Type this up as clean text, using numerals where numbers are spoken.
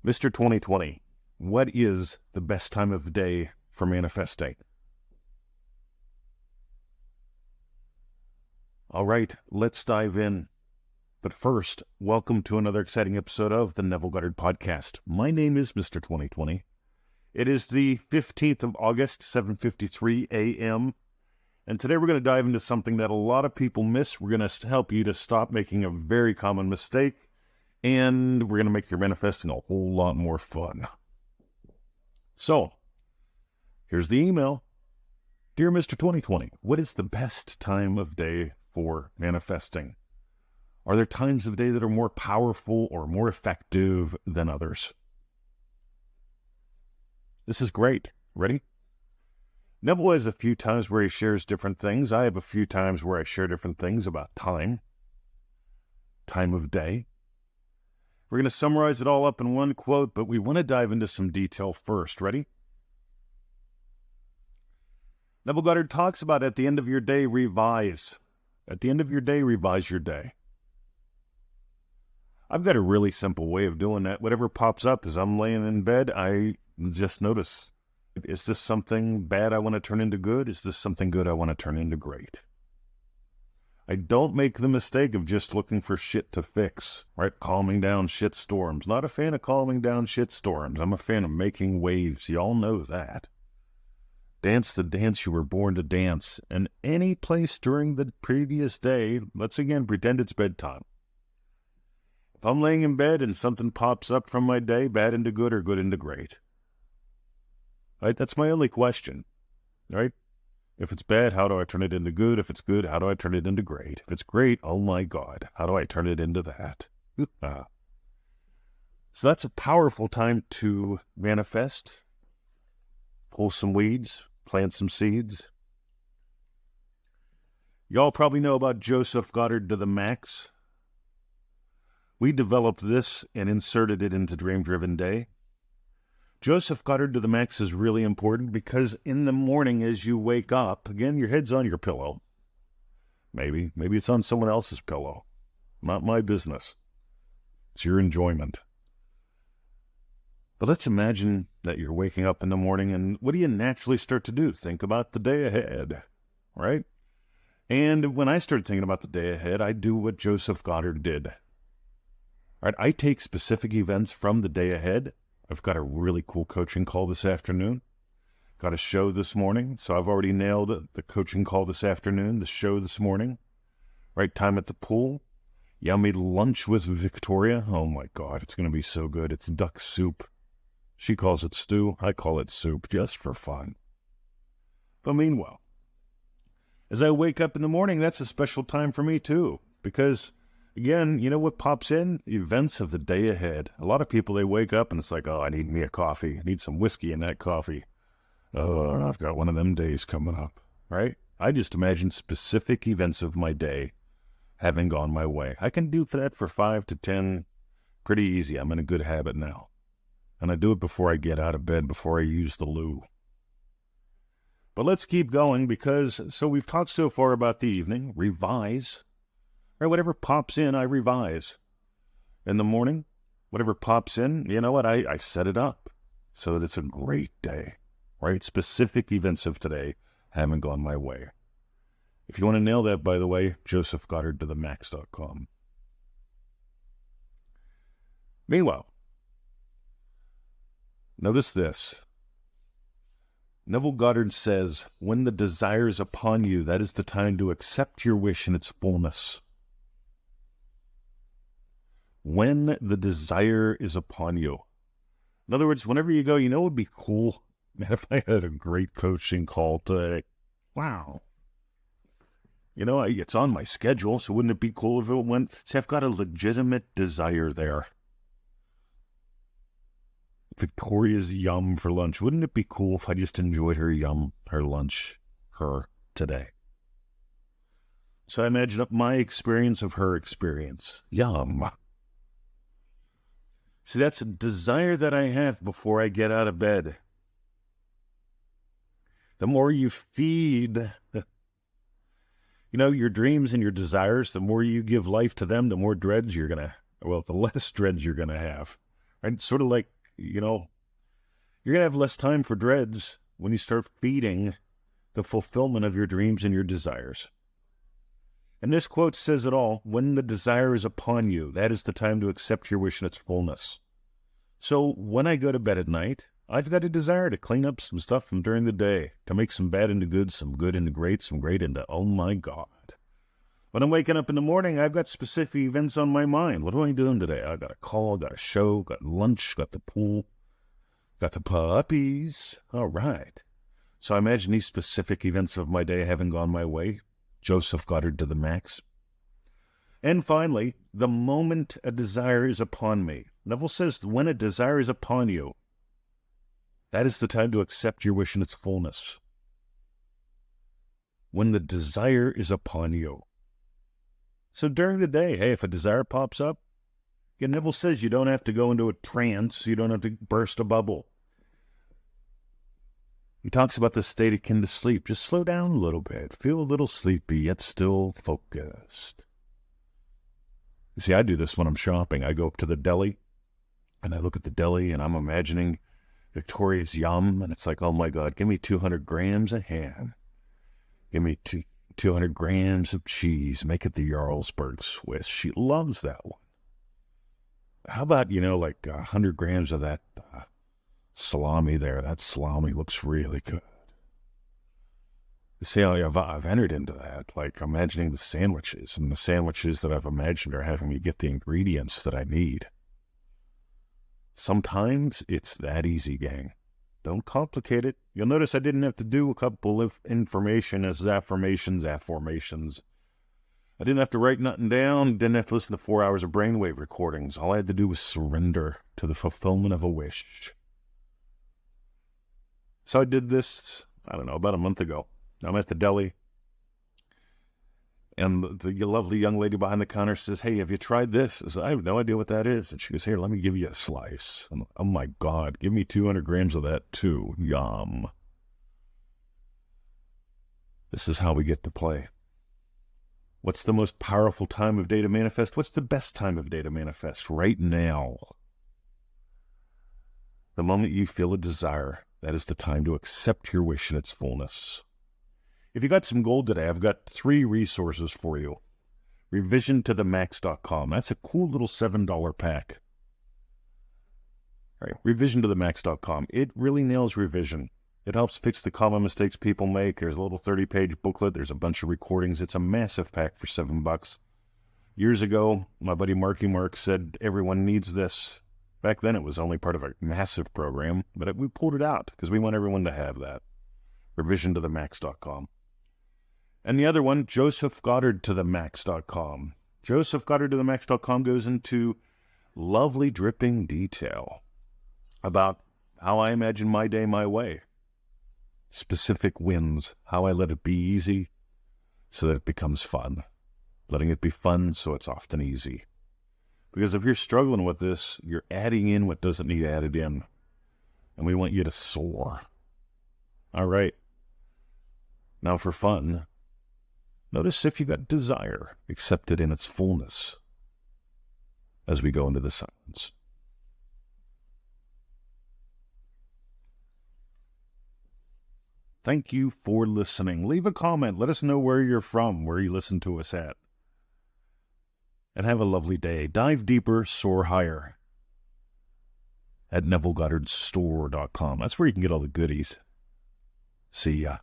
Mr. 2020, what is the best time of day for manifesting? All right, let's dive in. But first, welcome to another exciting episode of the Neville Goddard podcast. My name is Mr. 2020. It is the 15th of August, 7:53 a.m., and today we're going to dive into something that a lot of people miss. We're going to help you to stop making a very common mistake, and we're going to make your manifesting a whole lot more fun. So, here's the email. Dear Mr. 2020, what is the best time of day for manifesting? Are there times of day that are more powerful or more effective than others? This is great. Ready? Neville has a few times where he shares different things. I have a few times where I share different things about time of day. We're going to summarize it all up in one quote, but we want to dive into some detail first. Ready? Neville Goddard talks about at the end of your day, revise. At the end of your day, revise your day. I've got a really simple way of doing that. Whatever pops up as I'm laying in bed, I just notice, is this something bad I want to turn into good? Is this something good I want to turn into great? I don't make the mistake of just looking for shit to fix, right? Calming down shit storms. Not a fan of calming down shit storms. I'm a fan of making waves. Y'all know that. Dance the dance you were born to dance. And any place during the previous day, let's again pretend it's bedtime. If I'm laying in bed and something pops up from my day, bad into good or good into great. Right? That's my only question. Right? If it's bad, how do I turn it into good? If it's good, how do I turn it into great? If it's great, oh my God, how do I turn it into that? So that's a powerful time to manifest, pull some weeds, plant some seeds. Y'all probably know about Joseph Goddard to the max. We developed this and inserted it into Dream Driven Day. Joseph Goddard to the max is really important because in the morning as you wake up, again, your head's on your pillow. Maybe it's on someone else's pillow. Not my business. It's your enjoyment. But let's imagine that you're waking up in the morning, and what do you naturally start to do? Think about the day ahead, right? And when I start thinking about the day ahead, I do what Joseph Goddard did. Right? I take specific events from the day ahead. I've got a really cool coaching call this afternoon. Got a show this morning, so I've already nailed it. The coaching call this afternoon, the show this morning. Right time at the pool. Yummy lunch with Victoria. Oh my God, it's going to be so good. It's duck soup. She calls it stew. I call it soup, just for fun. But meanwhile, as I wake up in the morning, that's a special time for me too. Because, again, you know what pops in? Events of the day ahead. A lot of people, they wake up and it's like, oh, I need me a coffee. I need some whiskey in that coffee. Oh, I've got one of them days coming up, right? I just imagine specific events of my day having gone my way. I can do that for 5 to 10 pretty easy. I'm in a good habit now. And I do it before I get out of bed, before I use the loo. But let's keep going because, so we've talked so far about the evening, revise. Right, whatever pops in, I revise. In the morning, whatever pops in, you know what, I set it up so that it's a great day, right? Specific events of today haven't gone my way. If you want to nail that, by the way, josephgoddardtothemax.com. Meanwhile, notice this. Neville Goddard says, when the desire is upon you, that is the time to accept your wish in its fullness. When the desire is upon you. In other words, whenever you go, you know what would be cool? Man, if I had a great coaching call today. Wow. You know, it's on my schedule, so wouldn't it be cool if it went? See, I've got a legitimate desire there. Victoria's yum for lunch. Wouldn't it be cool if I just enjoyed her lunch, today? So I imagine up my experience of her experience. Yum. See, that's a desire that I have before I get out of bed. The more you feed, your dreams and your desires, the more you give life to them, the more dreads the less dreads you're going to have. Right? Sort of like you're going to have less time for dreads when you start feeding the fulfillment of your dreams and your desires. And this quote says it all. When the desire is upon you, that is the time to accept your wish in its fullness. So when I go to bed at night, I've got a desire to clean up some stuff from during the day, to make some bad into good, some good into great, some great into oh my God. When I'm waking up in the morning, I've got specific events on my mind. What am I doing today? I got a call, got a show, got lunch, got the pool, got the puppies. All right. So I imagine these specific events of my day having gone my way. Joseph Goddard to the max. And finally, the moment a desire is upon me. Neville says, when a desire is upon you, that is the time to accept your wish in its fullness. When the desire is upon you. So during the day, hey, if a desire pops up, Neville says you don't have to go into a trance. You don't have to burst a bubble. He talks about the state akin to sleep. Just slow down a little bit. Feel a little sleepy, yet still focused. You see, I do this when I'm shopping. I go up to the deli, and I look at the deli, and I'm imagining Victoria's Yum, and it's like, oh my God, give me 200 grams of ham. Give me 200 grams of cheese. Make it the Jarlsberg Swiss. She loves that one. How about, like 100 grams of that salami there? That salami looks really good. You see, I've entered into that, like imagining the sandwiches, and the sandwiches that I've imagined are having me get the ingredients that I need. Sometimes it's that easy, gang. Don't complicate it. You'll notice I didn't have to do a couple of information as affirmations. I didn't have to write nothing down. Didn't have to listen to 4 hours of brainwave recordings. All I had to do was surrender to the fulfillment of a wish. So I did this, about a month ago. I'm at the deli, and the lovely young lady behind the counter says, hey, have you tried this? I said, I have no idea what that is. And she goes, here, let me give you a slice. I'm like, oh my God, give me 200 grams of that too. Yum. This is how we get to play. What's the most powerful time of day to manifest? What's the best time of day to manifest? Right now. The moment you feel a desire, that is the time to accept your wish in its fullness. If you got some gold today, I've got 3 resources for you. RevisionToTheMax.com. That's a cool little $7 pack. All right, RevisionToTheMax.com. It really nails revision. It helps fix the common mistakes people make. There's a little 30-page booklet. There's a bunch of recordings. It's a massive pack for $7. Years ago, my buddy Marky Mark said everyone needs this. Back then, it was only part of a massive program, but we pulled it out because we want everyone to have that. RevisionToTheMax.com. And the other one, JosephGoddardToTheMax.com. JosephGoddardToTheMax.com goes into lovely dripping detail about how I imagine my day my way. Specific wins, how I let it be easy so that it becomes fun. Letting it be fun so it's often easy. Because if you're struggling with this, you're adding in what doesn't need added in. And we want you to soar. All right. Now for fun. Notice if you got desire, accept it in its fullness as we go into the silence. Thank you for listening. Leave a comment. Let us know where you're from, where you listen to us at. And have a lovely day. Dive deeper, soar higher at NevilleGoddardStore.com. That's where you can get all the goodies. See ya.